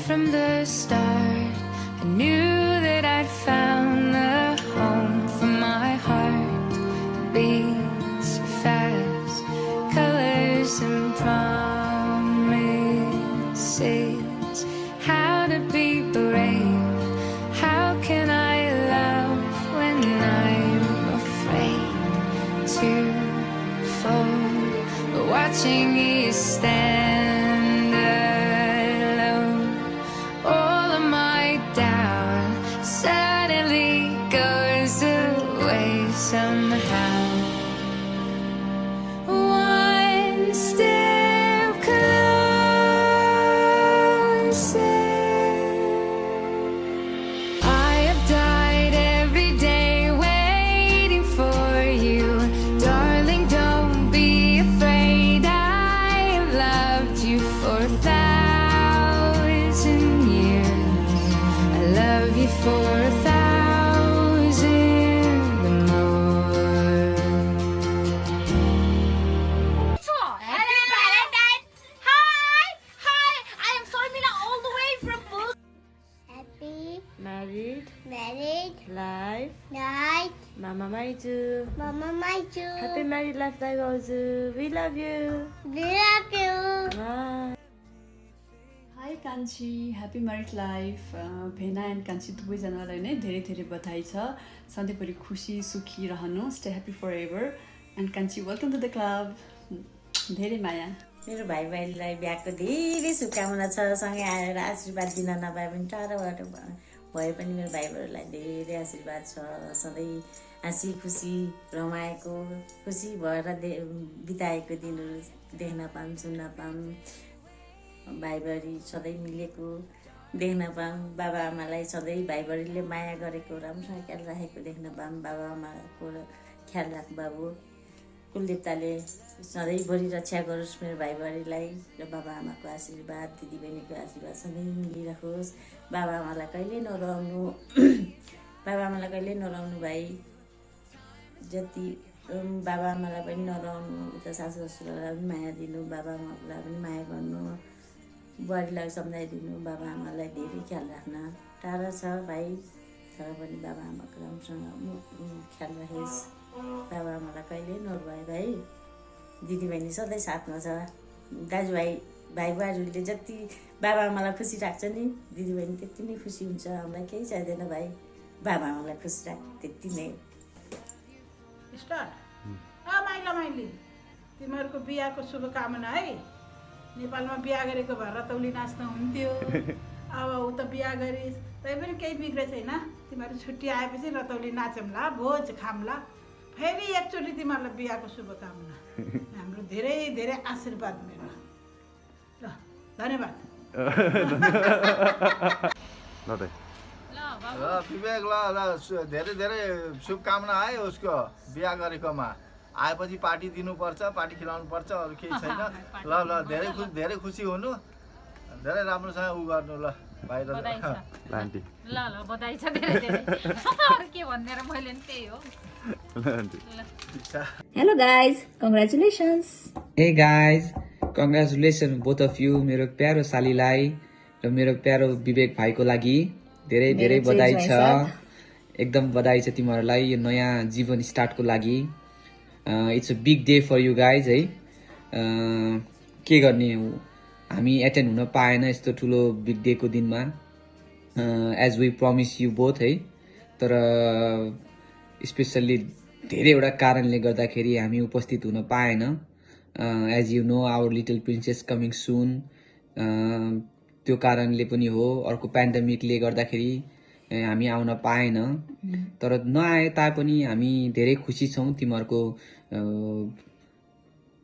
from the start. I knew that I'd found the home for my heart. It beats fast, colors and promises. How to be brave? How can I love when I'm afraid to fall? Watching you stand alone, all of my doubt suddenly goes away somehow. One step closer. I have died every day waiting for you, darling. Don't be afraid. I have loved you for 1,000 years. I love you for 1,000 more. Happy Valentine! Hi! Hi! I am Sormila all the way from Book. Happy Married married life, night, Mama Maiju. Mama Maiju. Happy married life, Daigozu. We love you. We love you. Bye. High कान्छी happy married life भेना and कान्छी दुवैजनालाई नै धेरै धेरै बधाई छ सधैँभरि खुसी सुखी रहनु stay happy for ever and कान्छी वेलकम टु द क्लब धेरै माया मेरो भाइ बहिनीलाई बिहाको धेरै शुभकामना छ सँगै आएर आशीर्वाद दिन नपाए पनि टाढाबाट भए पनि मेरो भाइ बहिनीलाई धेरै आशीर्वाद छ सधैँ हाँसी खुसी रमाएको खुसी भएर बिताएको दिनहरू देख्न पाऊँ सुन्न पाऊँ भाइ बहिनी सधैँ मिलेको देख्न पाऊँ बाबा आमालाई सधैँ भाइ बहिनीले माया गरेको राम्रोसँग ख्याल राखेको देख्न पाऊँ बाबा आमाको ख्याल राख बाबु कुलदेवताले सधैँभरि रक्षा गरोस् मेरो भाइ बहिनीलाई र बाबा आमाको आशीर्वाद दिदीबहिनीको आशीर्वाद सधैँ मिलिराखोस् बाबा आमालाई कहिले नरुवाउनु बाबा आमालाई कहिले नरुवाउनु भाइ जति बाबा आमालाई पनि नरुवाउनु उता सासु ससुरालाई पनि माया दिनु बाबा आमालाई पनि माया गर्नु बुहारीलाई सम्झाइदिनु बाबा आमालाई धेरै ख्याल राख्न टाढा छ भाइ तर पनि बाबा आमाको राम्रोसँग ख्याल राखेस् बाबा आमालाई कहिले नरुवाए भाइ दिदीबहिनी सधैँ साथमा छ दाजुभाइ भाइ बुहारीहरूले जति बाबा आमालाई खुसी राख्छ नि दिदीबहिनी त्यति नै खुसी हुन्छ हामीलाई केही चाहिँदैन भाइ बाबा आमालाई खुसी राख त्यति नै स्टार्ट माइला माइली तिमीहरूको बिहाको शुभकामना है नेपालमा बिहा गरेको भए रतौली नाच्न हुन्थ्यो अब उता बिहा गरिस् तै पनि केही बिग्रेको छैन तिमीहरू छुट्टी आएपछि रतौली नाचौँला भोज खामला फेरि एकचोटि तिमीहरूलाई बिहाको शुभकामना हाम्रो धेरै धेरै आशीर्वाद मेरो ल धन्यवाद विवेक ल धेरै धेरै शुभकामना है उसको बिहा गरेकोमा आएपछि पार्टी दिनुपर्छ पार्टी खिलाउनु पर्छ अरू केही छैन ल ल धेरै खुसी हुनु धेरै राम्रोसँग उ गर्नु ल बाहिर आन्टी ल बधाई छ धेरै धेरै अरू के भन्ने र मैले नि त्यही हो Hello guys, congratulations. Hey guys, congratulations both of you. मेरो प्यारो सालीलाई र मेरो प्यारो विवेक भाइको लागि धेरै धेरै बधाई छ एकदम बधाई छ तिमीहरूलाई यो नयाँ जीवन स्टार्टको लागि it's a big day for you guys है के गर्ने हामी एटेन्ड हुन पाएन यस्तो ठुलो बिग डेको दिनमा as we promise you both है तर स्पेसल्ली धेरैवटा कारणले गर्दाखेरि हामी उपस्थित हुन पाएन as you know our little princess coming soon त्यो कारणले पनि हो अर्को पेन्डेमिकले गर्दाखेरि हामी आउन पाएन तर नआए तापनि हामी धेरै खुसी छौँ तिमीहरूको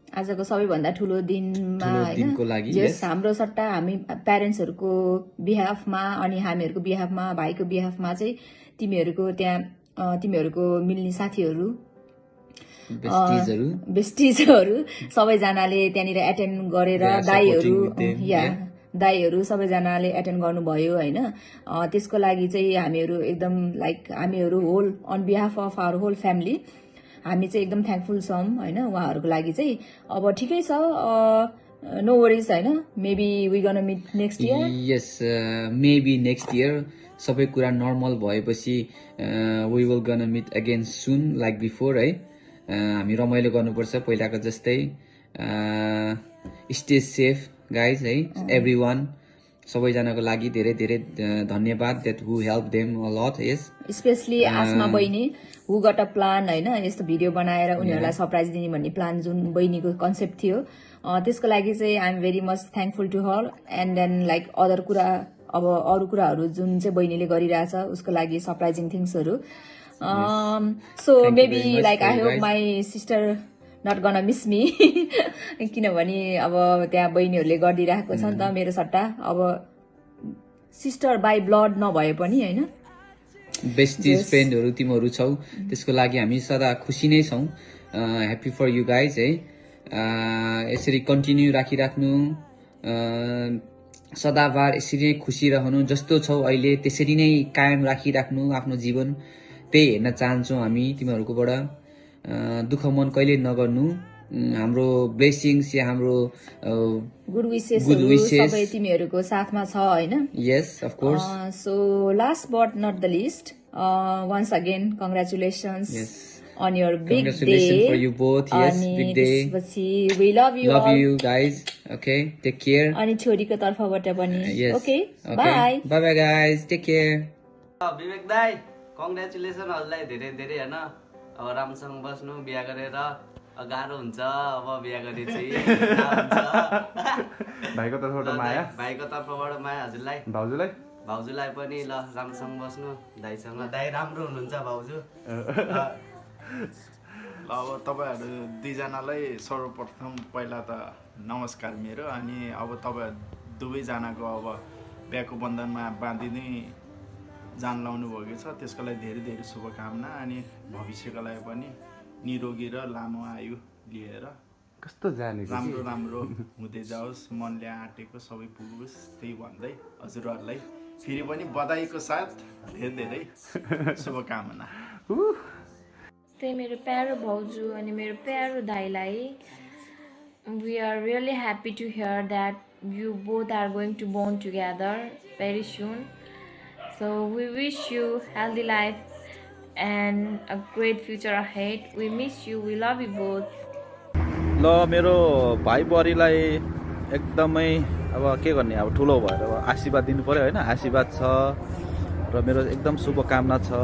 आजको सबैभन्दा ठुलो दिनको लागि हाम्रो सट्टा हामी प्यारेन्ट्सहरूको बिहाफमा अनि हामीहरूको बिहाफमा भाइको बिहाफमा चाहिँ तिमीहरूको त्यहाँ तिमीहरूको मिल्ने साथीहरू बेस्टिजहरू सबैजनाले त्यहाँनिर एटेन्ड गरेर दाईहरू सबैजनाले एटेन्ड गर्नुभयो होइन त्यसको लागि चाहिँ हामीहरू एकदम लाइक हामीहरू whole on behalf of our whole family हामी चाहिँ एकदम थ्याङ्कफुल छौँ होइन उहाँहरूको लागि चाहिँ अब ठिकै छ नो वरिज होइन maybe we gonna meet next year yes maybe next year सबै कुरा नर्मल भएपछि we will gonna meet again soon like before है हामी रमाइलो गर्नुपर्छ पहिलाको जस्तै स्टे सेफ गाइज है एभ्री वान सबैजनाको लागि धेरै धेरै धन्यवाद that who help them a lot yes especially Aasma बहिनी हु गट अ प्लान होइन यस्तो भिडियो बनाएर उनीहरूलाई सरप्राइज दिने भन्ने प्लान जुन बहिनीको कन्सेप्ट थियो त्यसको लागि चाहिँ I am very much thankful to her and then like other कुरा अब अरू कुराहरू जुन चाहिँ बहिनीले गरिरहेछ उसको लागि सरप्राइजिङ थिङ्सहरू so maybe like I hope my sister not gonna miss me किनभने अब त्यहाँ बहिनीहरूले गरिदिइरहेको छ नि त मेरो सट्टा अब सिस्टर बाई ब्लड नभए पनि होइन बेस्टिज फ्रेन्डहरू तिमीहरू छौ त्यसको लागि हामी सदा खुसी नै छौँ ह्याप्पी फर यु गाइज है यसरी कन्टिन्यू राखिराख्नु सदाबार यसरी नै खुसी रहनु जस्तो छौ अहिले त्यसरी नै कायम राखिराख्नु आफ्नो जीवन त्यही हेर्न चाहन्छौँ हामी तिमीहरूकोबाट दुःख मन कहिले नगर्नु हाम्रो ब्लेसिङ्स या हाम्रो गुड विसेस सबै तिमीहरूको साथमा छ होइन yes of course so last but not the least once again congratulations on your big Congratulations day for you both. Yes, big day. We love you love all. you guys. Okay, take care. अनि छोरीको तर्फबाट पनि Yes. Okay, bye. Bye guys. Take care. विवेक दाई congratulation हजुरलाई धेरै धेरै होइन अब राम्रोसँग बस्नु बिहा गरेर गाह्रो हुन्छ अब बिहा गरेपछि भाइको तर्फबाट माया हजुरलाई भाउजूलाई पनि ल राम्रोसँग बस्नु दाइसँग दाइ राम्रो हुनुहुन्छ भाउजू अब तपाईँहरू दुईजनालाई सर्वप्रथम पहिला त नमस्कार मेरो अनि अब तपाईँ दुवैजनाको अब बिहाको बन्धनमा बाँधिनै जान लाउनु भएको छ त्यसको लागि धेरै धेरै शुभकामना अनि भविष्यको लागि पनि निरोगी र लामो आयु लिएर कस्तो जानेको राम्रो राम्रो हुँदै जाओस् मनले आँटेको सबै पुगोस् त्यही भन्दै हजुरहरूलाई फेरि पनि बधाईको साथ धेरै धेरै शुभकामना त्यही मेरो प्यारो भाउजू अनि मेरो प्यारो दाइलाई we are really happy to hear that you both are going to born together very soon so we wish you healthy life and a great future ahead we miss you we love you both ल मेरो भाइ बुहारीलाई एकदमै अब के गर्ने अब ठुलो भएर अब आशीर्वाद दिनु पऱ्यो होइन आशीर्वाद छ र मेरो एकदम शुभकामना छ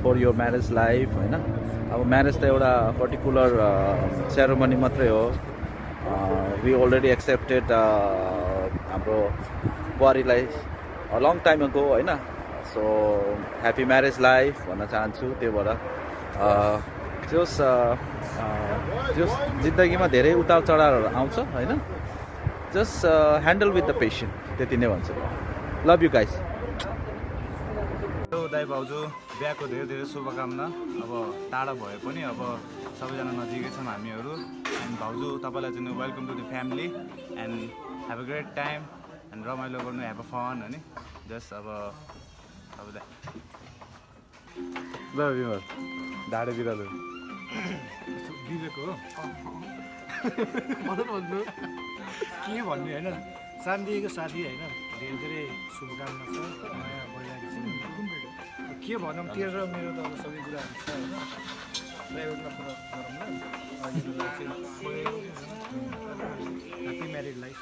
फर योर म्यारेज लाइफ होइन अब म्यारेज त एउटा पर्टिकुलर सेरोमनी मात्रै हो वी अलरेडी एक्सेप्टेड हाम्रो बुहारीलाई लङ टाइम अगो होइन सो ह्याप्पी म्यारेज लाइफ भन्न चाहन्छु त्यो भएर त्यो जिन्दगीमा धेरै उतार चढावहरू आउँछ होइन just handle with the patient त्यति नै भन्छु लभ यु गाइस दाइ भाउजू बिहाको धेरै धेरै शुभकामना अब टाढा भए पनि अब सबैजना नजिकै छौँ हामीहरू एन्ड भाउजू तपाईँलाई चाहिँ welcome to the family and have a great time and रमाइलो गर्नु हेभ अ फन होइन जस्ट अब तपाईँलाई ल बिमल ढाडे बिरालो विवेक हो भन्नु के भन्ने होइन शान्तिको साथी होइन धेरै धेरै शुभकामना छ नयाँ भइरहेको छ के भनौँ तेरो र मेरो त अब सबै कुराहरू छ होइन प्राइभेटमा कुरा गरौँ न ह्याप्पी म्यारिड लाइफ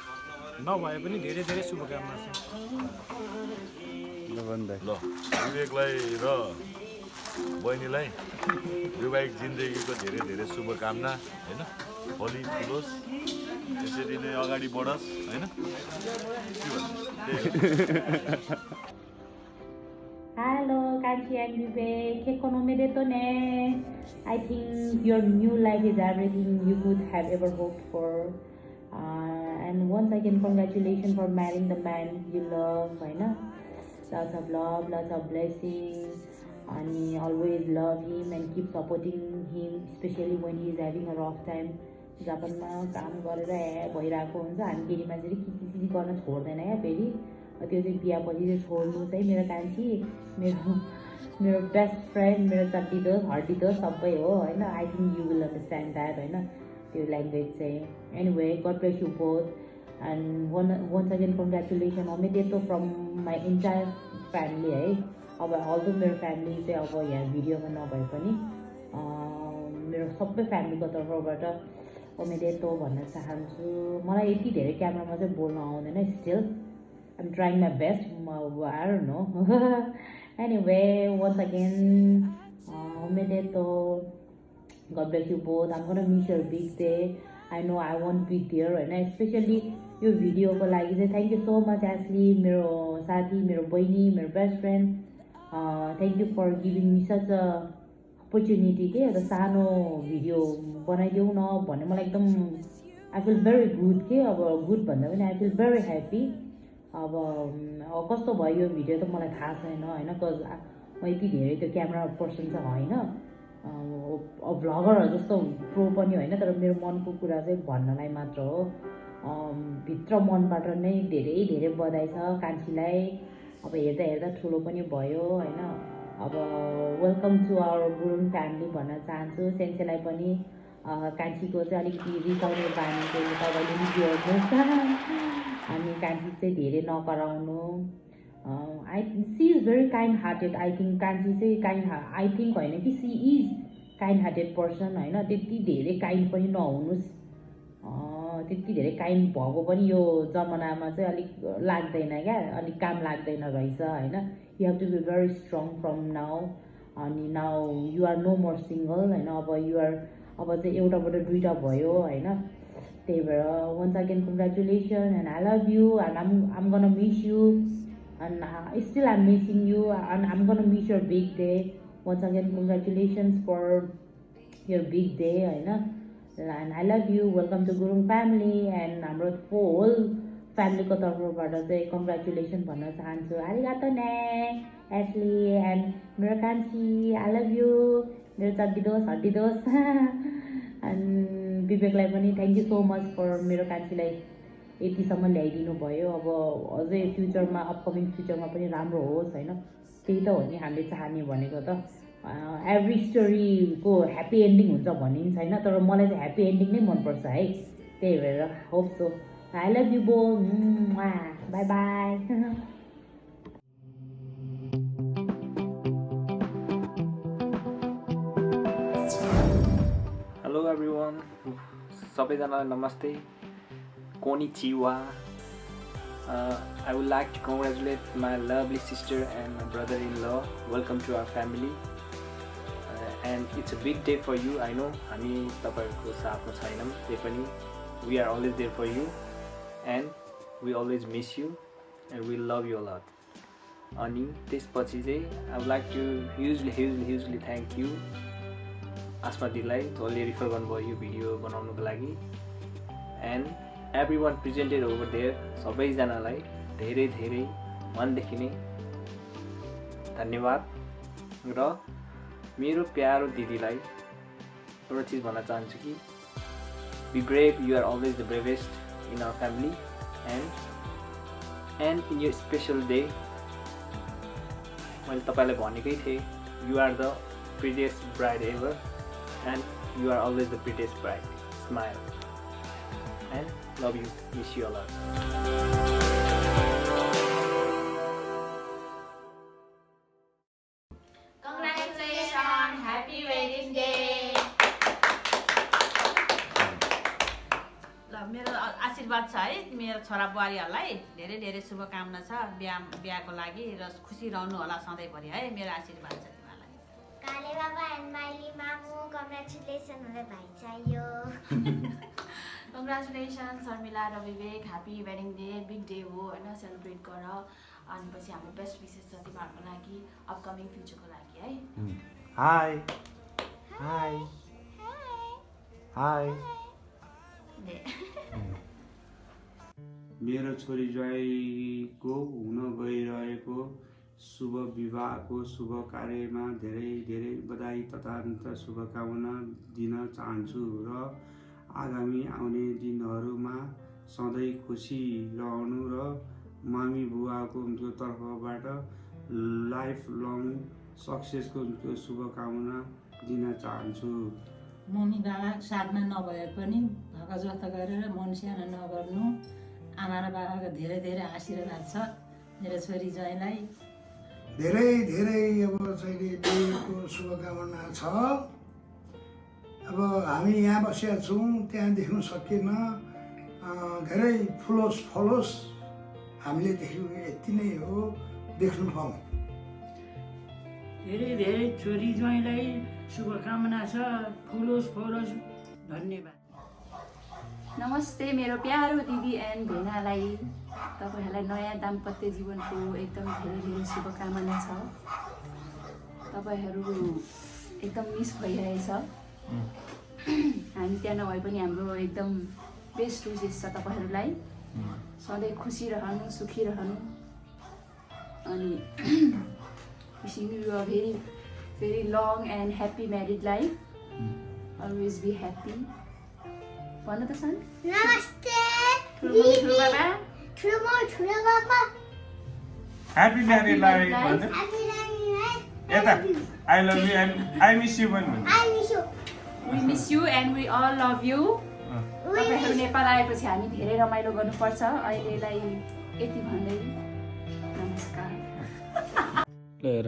नभए पनि धेरै धेरै शुभकामना छ ल विवेकलाई र बहिनीलाई वैवाहिक जिन्दगीको धेरै धेरै शुभकामना होइन भोलि ठुलोस् त्यसरी नै अगाडि बढोस् होइन Hello, Kanchi and Vivek. Ekonomidetone. I think your new life is everything you could have ever hoped for. And once again, congratulations for marrying the man you love. Right? Lots of love, lots of blessings. And always love him and keep supporting him, especially when he is having a rough time. जापानमा काम गरेर भइरहेको हुन्छ हामी केटी मान्छेले किचिकिची गर्न छोड्दैन क्या फेरि त्यो चाहिँ बिहापछि चाहिँ छोड्नु चाहिँ मेरो कान्छी मेरो बेस्ट फ्रेन्ड मेरो चट्टी दोस्त हड्डी दोस्त सबै हो होइन I think you will understand that होइन त्यो ल्याङ्ग्वेज चाहिँ anyway God bless you both and once again congratulation अमेदेतो फ्रम माई इन्टायर फ्यामिली है अब अल्दो मेरो फ्यामिली चाहिँ अब यहाँ भिडियोमा नभए पनि मेरो सबै फ्यामिलीको तर्फबाट अमेदेतो भन्न चाहन्छु मलाई यति धेरै क्यामेरामा चाहिँ बोल्न आउँदैन still I'm trying my best. I don't know. Anyway, once again, Omedeto. God bless you both. I'm gonna miss your big day. I know I won't be there, and especially your video ko lagi चाहिँ thank you so much, Ashley. मेरो साथी, मेरो बहिनी, मेरो best friend. Thank you for giving me such a opportunity. के एउटा सानो video बनाइदेऊ न भन्ने मलाई एकदम I feel very good के अब good भन्दा पनि I feel very happy. अब कस्तो भयो यो भिडियो त मलाई थाहा छैन होइन कज म यति धेरै त्यो क्यामेरा पर्सन चाहिँ होइन भ्लगरहरू जस्तो प्रो पनि होइन तर मेरो मनको कुरा चाहिँ भन्नलाई मात्र हो भित्र मनबाट नै धेरै धेरै बधाई छ कान्छीलाई अब हेर्दा हेर्दा ठुलो पनि भयो होइन अब welcome to our Gurung family भन्न चाहन्छु सेन्सेलाई पनि कान्छीको चाहिँ अलिकति रिसाउने बानी चाहिँ तपाईँले पनि जोड्नुहोस् अनि कान्छी चाहिँ धेरै नकराउनु she is very kind hearted I think कान्छी चाहिँ आई थिङ्क होइन कि she is kind hearted person होइन त्यति धेरै काइन्ड पनि नहुनुहोस् त्यति धेरै काइन्ड भएको पनि यो जमानामा चाहिँ अलिक लाग्दैन क्या अलिक काम लाग्दैन रहेछ होइन you have to be very strong from now अनि now you are no more single होइन अब युआर अब चाहिँ एउटाबाट दुईवटा भयो होइन त्यही भएर once again congratulation and I love you and I'm gonna miss you and still I'm missing you and I'm gonna miss your big day once again congratulations for your big day होइन and I love you welcome to Gurung family and हाम्रो होल फ्यामिलीको तर्फबाट चाहिँ congratulation भन्न चाहन्छु आरिगातो ने एस्ली एन्ड मेरो कान्छी आई लभ यु मेरो चड्डिदोस् हड्डिदोस् एन्ड विवेकलाई पनि thank you so much for मेरो कान्छीलाई यतिसम्म ल्याइदिनु भयो अब अझै फ्युचरमा अपकमिङ फ्युचरमा पनि राम्रो होस् होइन त्यही त हो नि हामीले चाहने भनेको त एभ्री स्टोरीको ह्याप्पी एन्डिङ हुन्छ भन्ने पनि छैन तर मलाई चाहिँ ह्याप्पी एन्डिङ नै मनपर्छ है त्यही भएर hope so I love you बो बाई बाई हेलो एभ्रिवान सबैजनालाई नमस्ते konnichiwa I would like to congratulate my lovely sister and my brother-in-law. Welcome to our family. And it's a big day for you. I know हामी तपाईहरुको साथमा छैनौं त्यही पनि we are always there for you and we always miss you and we love you a lot. अनि त्यसपछि चाहिँ I would like to hugely thank you आस्मा दिदीलाई जसले रिफर गर्नुभयो यो भिडियो बनाउनको लागि and everyone presented over there सबैजनालाई धेरै धेरै मनदेखि नै धन्यवाद र मेरो प्यारो दिदीलाई एउटा चिज भन्न चाहन्छु कि be brave you are always the bravest in our family and in यो स्पेसल डे मैले तपाईँलाई भनेकै थिएँ you are the prettiest bride ever and you are always the prettiest bride. Smile and love you, miss you a lot. Congratulations, happy wedding day. ल मेरो आशीर्वाद छ है मेरो छोरा बुहारीहरूलाई धेरै धेरै शुभकामना छ बिहाको लागि र खुसी रहनु होला सधैँभरि है मेरो आशीर्वाद छ काले बाबा एन्ड माइली मामु कङ्ग्रेचुलेसन मलाई भाइ चाहियो कङ्ग्रेचुलेसन शर्मिला र Vivek happy wedding day big day हो होइन सेलिब्रेट गर अनि पछि हाम्रो बेस्ट विसेस छ तिमीहरूको लागि अपकमिङ फ्युचरको लागि है हाई हाई हाई मेरो छोरी ज्वाइँको हुन गइरहेको शुभ विवाहको शुभ कार्यमा धेरै धेरै बधाई तथा शुभकामना दिन चाहन्छु र आगामी आउने दिनहरूमा सधैँ खुसी रहनु र मामी बुवाको तर्फबाट लाइफ लङ सक्सेसको शुभकामना दिन चाहन्छु मम्मी बाबा साथमा नभए पनि धकजस्त गरेर मन सानो नगर्नु। आमा र बाबाको धेरै धेरै आशीर्वाद छ मेरो छोरी ज्वाइँलाई। धेरै धेरै अब चाहिँ बिहेको शुभकामना छ। अब हामी यहाँ बसेका छौँ, त्यहाँ देख्न सकिएन। धेरै फुलोस् फलोस्, हामीले देख्यौँ यति नै हो, देख्नु पाऊँ। धेरै धेरै छोरी ज्वाइँलाई शुभकामना छ, फुलोस् फलोस्। धन्यवाद। नमस्ते मेरो प्यारो दिदी एन्ड भेनालाई। तपाईँहरूलाई नयाँ दाम्पत्य जीवनको एकदम धेरै धेरै शुभकामना छ। तपाईँहरू एकदम मिस भइरहेछ। हामी त्यहाँ नभए पनि हाम्रो एकदम बेस्ट विसेस छ तपाईँहरूलाई। सधैँ खुसी रहनु, सुखी रहनु। अनि wishing you a very very long and happy married life. Always be happy. भन्नु त सन। नमस्ते ठुलो बाबा। ठुलो बाबा। ह्यापी म्यारिड लाइफ भन्नु। यता I love you and I miss you भन्नु। I miss you. We miss you and we all love you. तपाईँहरू नेपाल आएपछि हामी धेरै रमाइलो गर्नुपर्छ। अहिलेलाई यति भन्दै नमस्कार। ल हेर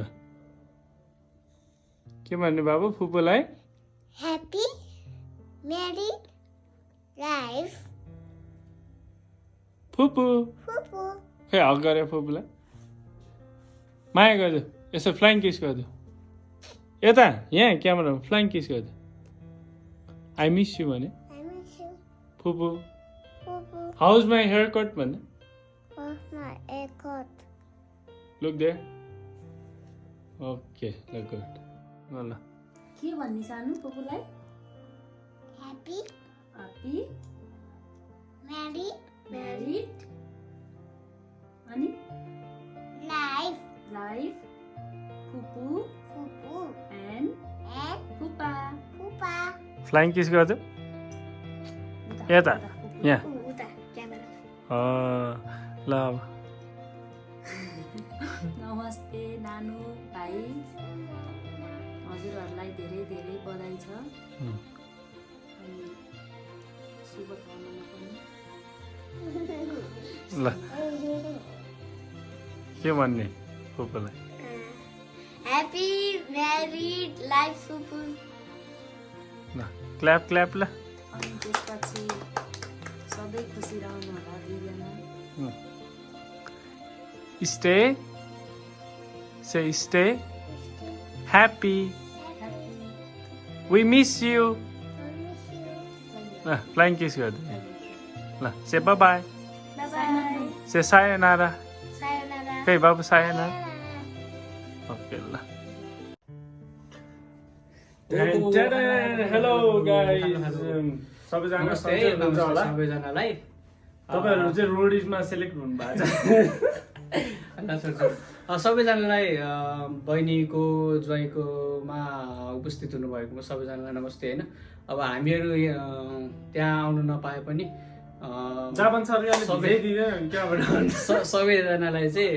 के भन्नु बाबु फुपूलाई? Happy married life. फुपू खै हक गरे फुपूलाई। माया गर्छु यसो फ्लाइङ किस गर्छु। यता यहाँ क्यामेरामा फ्लाइङ किस गर्छु। आई मिस यु भने। फुपू हाउज माई हेयर कट भन्नु। Look there. ओके ल गुड। ल के भन्ने सानो फुपूलाई? Happy Happy married अनि life. फुपू एन्ड फुपा। फ्लाइङ किस गर्छु। यता यहाँ ल अब नमस्ते नानु भाइ। हजुरहरूलाई धेरै धेरै बधाई छ। अनि शुभकामना पनि। ल के भन्ने फुपूलाई? Happy married life, Fupu. ल क्ल्याप क्ल्याप ल। अनि त्यसपछि सधैँ खुसी रहनु होला दुईजना। Stay say stay happy. We miss you. ल फ्लाइङ किस गर्दै ल say bye bye. Say sayonara. खै बाबु सायोनारा। ओके ल। हेलो गाइस सबैजना सन्चै हुनुहुन्छ होला? सबैजनालाई तपाईँहरू चाहिँ रोडिजमा सेलेक्ट हुनुभएको छ। सबैजनालाई बहिनीको ज्वाइँकोमा उपस्थित हुनुभएकोमा सबैजनालाई नमस्ते होइन। अब हामीहरू त्यहाँ आउनु नपाए पनि सबैजनालाई चाहिँ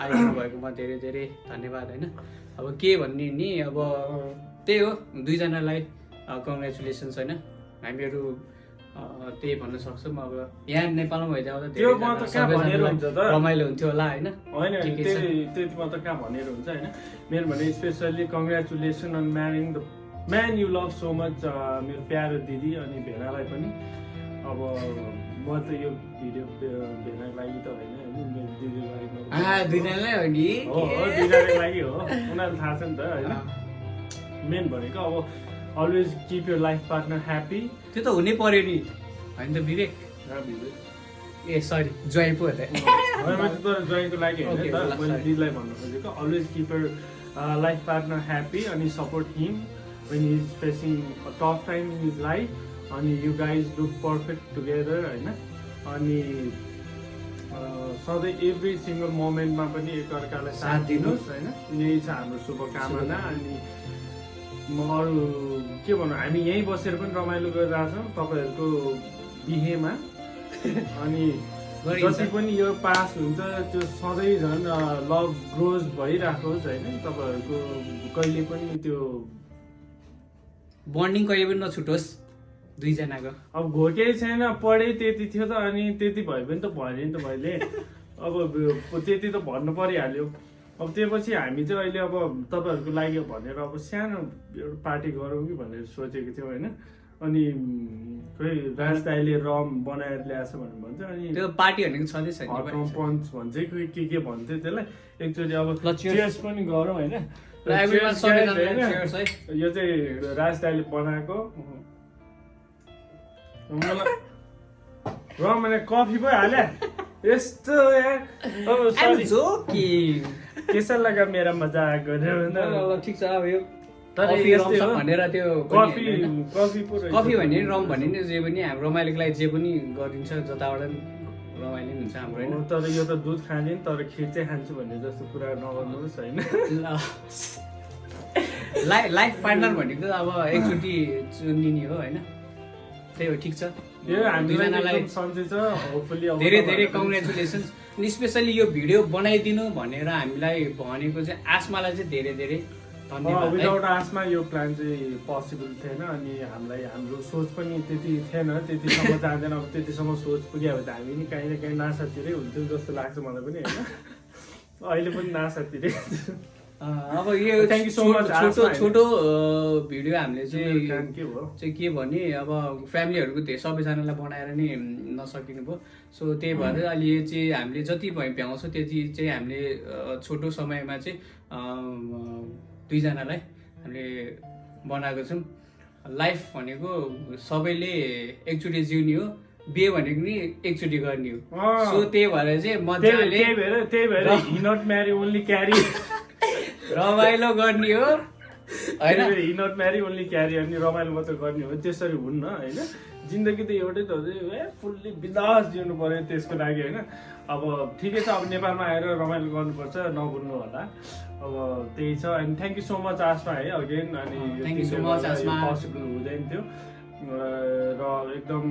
आइदिनु भएकोमा धेरै धेरै धन्यवाद होइन। अब के भन्ने नि अब त्यही हो दुईजनालाई कङ्ग्रेचुलेसन्स होइन। हामीहरू त्यही भन्न सक्छौँ। अब यहाँ नेपालमा भइदिँदा रमाइलो हुन्थ्यो होला होइन। त्यति मात्र कहाँ भनेर हुन्छ होइन। मेरो भने specially congratulation on marrying the man you love so much. मेरो प्यारो दिदी अनि भेनालाई पनि। अब म त यो भिडियो भेनाको लागि त होइन, मेरो दिदीको लागि दुईजनाको लागि हो। उनीहरूलाई थाहा छ नि त होइन। मेन भनेको अब always keep your life partner happy. त्यो त हुनै पर्यो नि होइन त विवेक? ए सरी ज्वाइँ पो तर ज्वाइँको लागि होइन त मैले दिदीलाई भन्नु खोजेको। Always keep your life partner happy अनि support him when he is facing a tough time in his life. अनि you guys look perfect together होइन। अनि सधैँ एभ्री सिङ्गल मोमेन्टमा पनि एकअर्कालाई साथ दिनुहोस् होइन। यही छ हाम्रो शुभकामना। अनि म अरू के भनौँ, हामी यहीँ बसेर पनि रमाइलो गरिरहेछौँ तपाईँहरूको बिहेमा। अनि जति पनि यो पास हुन्छ त्यो सधैँ झन् लभ ग्रोज भइराखोस् होइन। तपाईँहरूको कहिले पनि त्यो बन्डिङ कहिले पनि नछुटोस् दुईजनाको। अब घोकै छैन, पढे त्यति थियो त, अनि त्यति भयो भने त भने नि त मैले अब त्यति त भन्नु परिहाल्यो। अब त्यसपछि हामी चाहिँ अहिले अब तपाईँहरूको लागि भनेर अब सानो एउटा पार्टी गरौँ कि भनेर सोचेको थियौँ होइन। अनि खोइ राज दाइले रम बनाएर ल्याएछ भनेर भन्छ, अनि त्यो पार्टी भनेको छँदैछ नि, हट पन्च भन्छ के भन्थ्यो त्यसलाई। एकचोटि अब चियर्स पनि गरौँ होइन। यो चाहिँ राज दाइले बनाएको मलाई रम भने कफी पो हाले यस्तो केसा लगा मेरा मजाक गरेर। ठिक छ अब यो भनेर त्यो कफी भने रम भने नि जे पनि हाम्रो रमाइलोको लागि जे पनि गरिन्छ, जताबाट रमाइलो हुन्छ हाम्रो होइन। तर यो त दुध खाने तर खिर चाहिँ खान्छु भन्ने जस्तो कुरा नगर्नुहोस् होइन। लाइफ पार्टनर भनेको अब एकचोटि चुनिने हो होइन। त्यही हो, ठिक छ। दुईजनालाई धेरै धेरै कङ्ग्रेचुलेसन्स। अनि स्पेसली यो भिडियो बनाइदिनु भनेर हामीलाई भनेको चाहिँ आसमालाई चाहिँ धेरै धेरै धन्यवाद। विदाउट आसमा यो प्लान चाहिँ पोसिबल थिएन, अनि हामीलाई हाम्रो सोच पनि त्यति थिएन, त्यतिसम्म जाँदैन। अब त्यतिसम्म सोच पुग्यो भने त हामी नि काहीँ न काहीँ नासातिरै हुन्थ्यो जस्तो लाग्छ मलाई पनि होइन। अहिले पनि नासातिरै। अब यो छोटो भिडियो हामीले चाहिँ के भने अब फ्यामिलीहरूको सबैजनालाई बनाएर नि नसकिनु भयो। सो त्यही भएर अहिले चाहिँ हामीले जति भ्याउँछौँ त्यति चाहिँ हामीले छोटो समयमा चाहिँ दुईजनालाई हामीले बनाएको छौँ। लाइफ भनेको सबैले एकचोटि जिउने हो, बिहे भनेको नि एकचोटि गर्ने हो। सो त्यही भएर चाहिँ मजाले रमाइलो गर्ने हो होइन। नट म्यारी ओन्ली क्यारी, अनि रमाइलो मात्र गर्ने हो, त्यसरी हुन्न होइन। जिन्दगी त एउटै त हो, फुल्ली बिन्दास जिउनु पर्यो त्यसको लागि होइन। अब ठिकै छ, अब नेपालमा आएर रमाइलो गर्नुपर्छ, नभुल्नु होला। अब त्यही छ। अनि थ्याङ्क यू सो मच आसमा है अगेन। अनि पोसिबल हुँदैन थियो र एकदम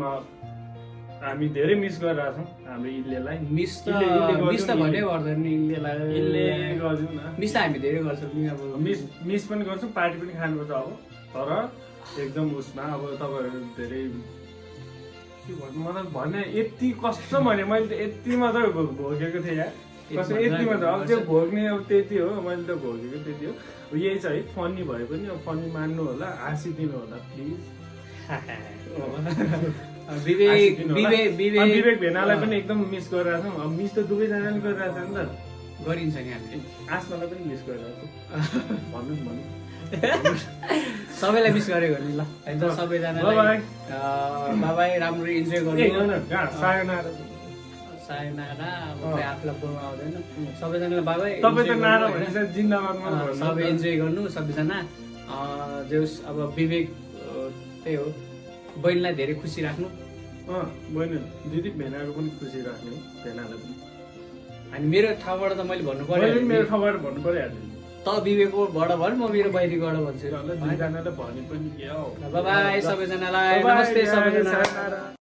हामी धेरै मिस गरिरहेछौँ हाम्रो इल्लेलाई। मिस त भन्नै पर्दैन नि, इल्ले गर्छौँ न, मिस त हामी धेरै गर्छौँ नि। अब मिस पनि गर्छौँ, पार्टी पनि खानुपर्छ अब। तर एकदम उसमा अब तपाईँहरू धेरै के भन्नु, मतलब भने यति कस्तो भने मैले त यति मात्र भोगेको थिएँ यार, कस्तो यति मात्र। अब त्यो भोग्ने अब त्यति हो, मैले त भोगेको त्यति हो। यही छ है, फनी भए पनि अब फनी मान्नु होला, हाँसिदिनु होला प्लिज। विवेक भेनालाई पनि एकदम मिस गरिरहेको छौँ। अब मिस त दुवैजनाले गरिरहेको छ नि त, गरिन्छ नि हामीले। आसमालाई पनि मिस गरिरहेको छौँ, भन्नु सबैलाई मिस गरेको नि ल होइन। सबैजनालाई बाबाई, राम्रो इन्जोय गर्नु। सायनारा आफूलाई बोल्नु आउँदैन। सबैजनालाई बाबाई, सबै इन्जोय गर्नु सबैजना। अब विवेक त्यही हो, बहिनीलाई धेरै खुसी राख्नु। बहिनी दिदी भेनाको पनि खुसी राख्नु, भेनालाई पनि। अनि मेरो ठाउँबाट त मैले भन्नु पर्यो, मेरो ठाउँबाट भन्नु परिहाल्यो। त विवेकबाट भन्, म मेरो बहिनीबाट भन्छु। दुईजनालाई भने पनि बाई सबैजनालाई, नमस्ते सबैजना।